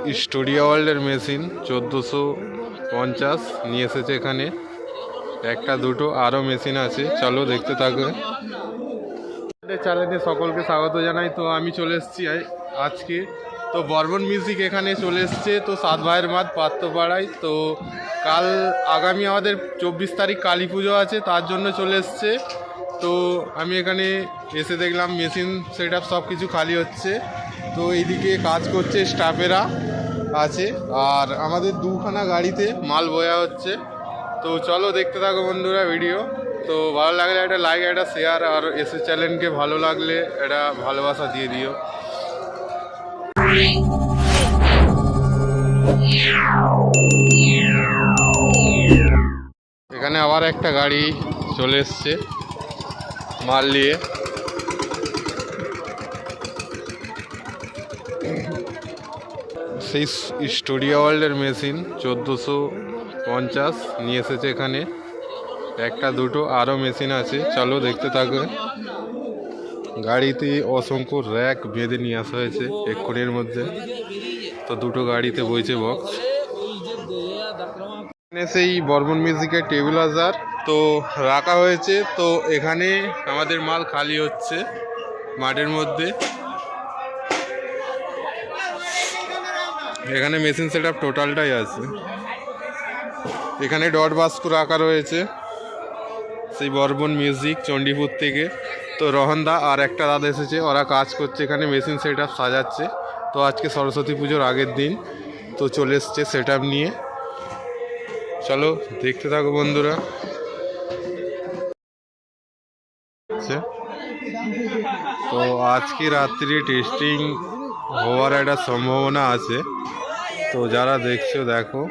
Studio ওয়ার্ল্ডের machine 1450 নিয়ে এসেছে এখানে। একটা দুটো আরও মেশিন আছে, চলো দেখতে থাকবে। চ্যানেলে সকলকে স্বাগত জানাই। তো আমি চলে এসেছি আজকে তো বর্বন মিউজিক এখানে চলে এসছে তো সাত ভাইয়ের মাঠ পাত্রপাড়ায়। তো কাল আগামী আমাদের 24 তারিখ কালী পুজো আছে, তার জন্য চলে এসছে। তো আমি এখানে এসে দেখলাম মেশিন সেট আপ সব কিছু খালি হচ্ছে। তো এইদিকে কাজ করছে স্টাফেরা আছে, আর আমাদের দুখানা গাড়িতে মাল বয়া হচ্ছে। তো চলো দেখতে থাকো বন্ধুরা ভিডিও। তো ভালো লাগলে একটা লাইক, একটা শেয়ার, আর এসে চ্যানেলকে ভালো লাগলে একটা ভালোবাসা দিয়ে দিও। এখানে আবার একটা গাড়ি চলে এসছে মাল নিয়ে। সেই স্টুডিও ওয়ার্ল্ডের মেশিন 1450 নিয়ে এসেছে এখানে। একটা দুটো আরও মেশিন আছে, চলো দেখতে থাকবে। গাড়িতে অসংখ্য র্যাক বেঁধে নিয়ে আসা হয়েছে এক্ষুনির মধ্যে। তো দুটো গাড়িতে বইছে বক্স। সেই বর্বন মিউজিকের টেবিলাইজার তো রাখা হয়েছে। তো এখানে আমাদের মাল খালি হচ্ছে মাঠের মধ্যে। এখানে মেশিন সেট আপ টোটালটাই আছে। এখানে ডট বাস্কো রাখা রয়েছে সেই বর্বন মিউজিক চণ্ডীপুর থেকে। তো রহনদা আর একটা দাদা এসেছে, ওরা কাজ করছে এখানে, মেশিন সেট আপ সাজাচ্ছে। তো আজকে সরস্বতী পুজোর আগের দিন তো চলে এসছে সেট আপ নিয়ে। চলো দেখতে থাকো বন্ধুরা। তো আজকে রাত্রি টেস্টিং হওয়ার একটা সম্ভাবনা আছে। তো যারা দেখছো দেখো।